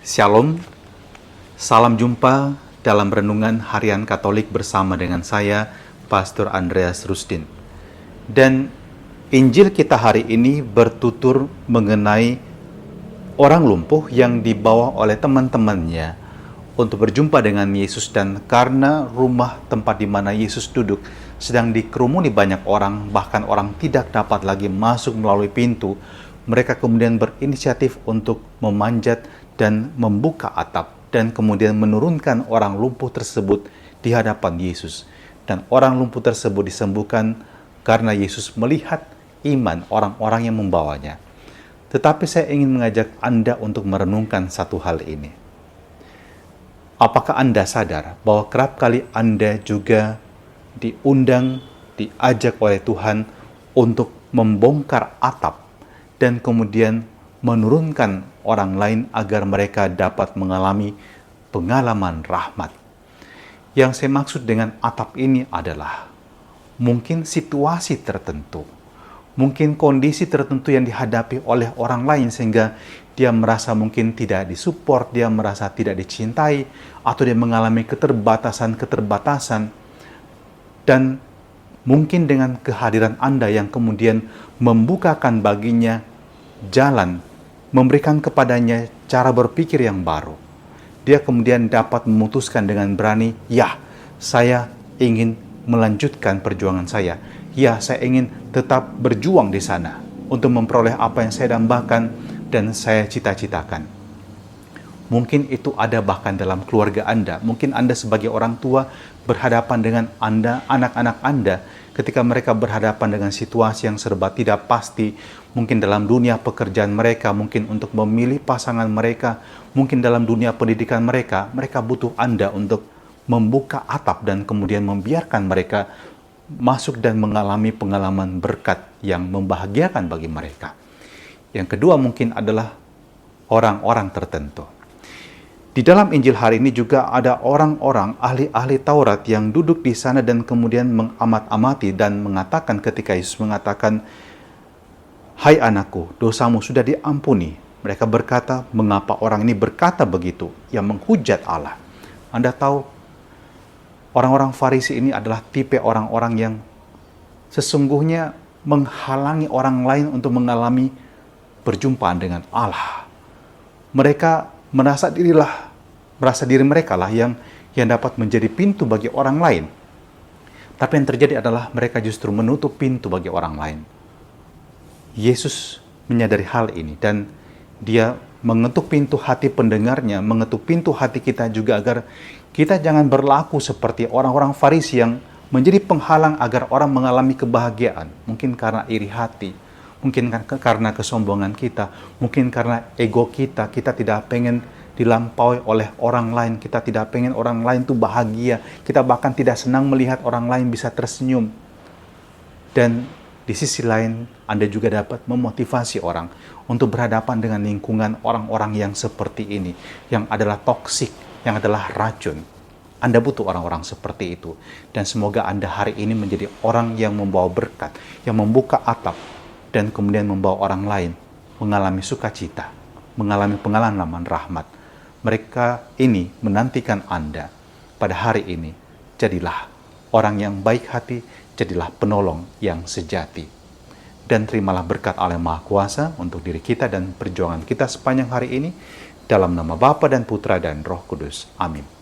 Shalom, salam jumpa dalam Renungan Harian Katolik bersama dengan saya, Pastor Andreas Rustin. Dan Injil kita hari ini bertutur mengenai orang lumpuh yang dibawa oleh teman-temannya untuk berjumpa dengan Yesus, dan karena rumah tempat di mana Yesus duduk sedang dikerumuni banyak orang, bahkan orang tidak dapat lagi masuk melalui pintu, mereka kemudian berinisiatif untuk memanjat dan membuka atap dan kemudian menurunkan orang lumpuh tersebut di hadapan Yesus. Dan orang lumpuh tersebut disembuhkan karena Yesus melihat iman orang-orang yang membawanya. Tetapi saya ingin mengajak Anda untuk merenungkan satu hal ini. Apakah Anda sadar bahwa kerap kali Anda juga diundang, diajak oleh Tuhan untuk membongkar atap dan kemudian menurunkan orang lain agar mereka dapat mengalami pengalaman rahmat? Yang saya maksud dengan atap ini adalah mungkin situasi tertentu, mungkin kondisi tertentu yang dihadapi oleh orang lain sehingga dia merasa mungkin tidak disupport, dia merasa tidak dicintai, atau dia mengalami keterbatasan, dan mungkin dengan kehadiran Anda yang kemudian membukakan baginya jalan, memberikan kepadanya cara berpikir yang baru, dia kemudian dapat memutuskan dengan berani, ya, saya ingin melanjutkan perjuangan saya. Ya, saya ingin tetap berjuang di sana untuk memperoleh apa yang saya dambakan dan saya cita-citakan. Mungkin itu ada bahkan dalam keluarga Anda. Mungkin Anda sebagai orang tua berhadapan dengan anak-anak Anda ketika mereka berhadapan dengan situasi yang serba tidak pasti. Mungkin dalam dunia pekerjaan mereka, mungkin untuk memilih pasangan mereka, mungkin dalam dunia pendidikan mereka butuh Anda untuk membuka atap dan kemudian membiarkan mereka masuk dan mengalami pengalaman berkat yang membahagiakan bagi mereka. Yang kedua mungkin adalah orang-orang tertentu. Di dalam Injil hari ini juga ada orang-orang ahli-ahli Taurat yang duduk di sana dan kemudian mengamat-amati dan mengatakan ketika Yesus mengatakan, "Hai anakku, dosamu sudah diampuni." Mereka berkata, mengapa orang ini berkata begitu? Yang menghujat Allah. Anda tahu, orang-orang Farisi ini adalah tipe orang-orang yang sesungguhnya menghalangi orang lain untuk mengalami perjumpaan dengan Allah. Mereka merasa diri mereka lah yang dapat menjadi pintu bagi orang lain. Tapi yang terjadi adalah mereka justru menutup pintu bagi orang lain. Yesus menyadari hal ini dan dia mengetuk pintu hati pendengarnya, mengetuk pintu hati kita juga agar kita jangan berlaku seperti orang-orang Farisi yang menjadi penghalang agar orang mengalami kebahagiaan. Mungkin karena iri hati, mungkin karena kesombongan kita, mungkin karena ego kita tidak pengen dilampaui oleh orang lain, kita tidak pengen orang lain tuh bahagia, kita bahkan tidak senang melihat orang lain bisa tersenyum. Dan di sisi lain, Anda juga dapat memotivasi orang untuk berhadapan dengan lingkungan orang-orang yang seperti ini, yang adalah toksik, yang adalah racun. Anda butuh orang-orang seperti itu. Dan semoga Anda hari ini menjadi orang yang membawa berkat, yang membuka atap, dan kemudian membawa orang lain mengalami sukacita, mengalami pengalaman rahmat. Mereka ini menantikan Anda pada hari ini. Jadilah orang yang baik hati, jadilah penolong yang sejati. Dan terimalah berkat Allah Maha Kuasa untuk diri kita dan perjuangan kita sepanjang hari ini. Dalam nama Bapa dan Putra dan Roh Kudus. Amin.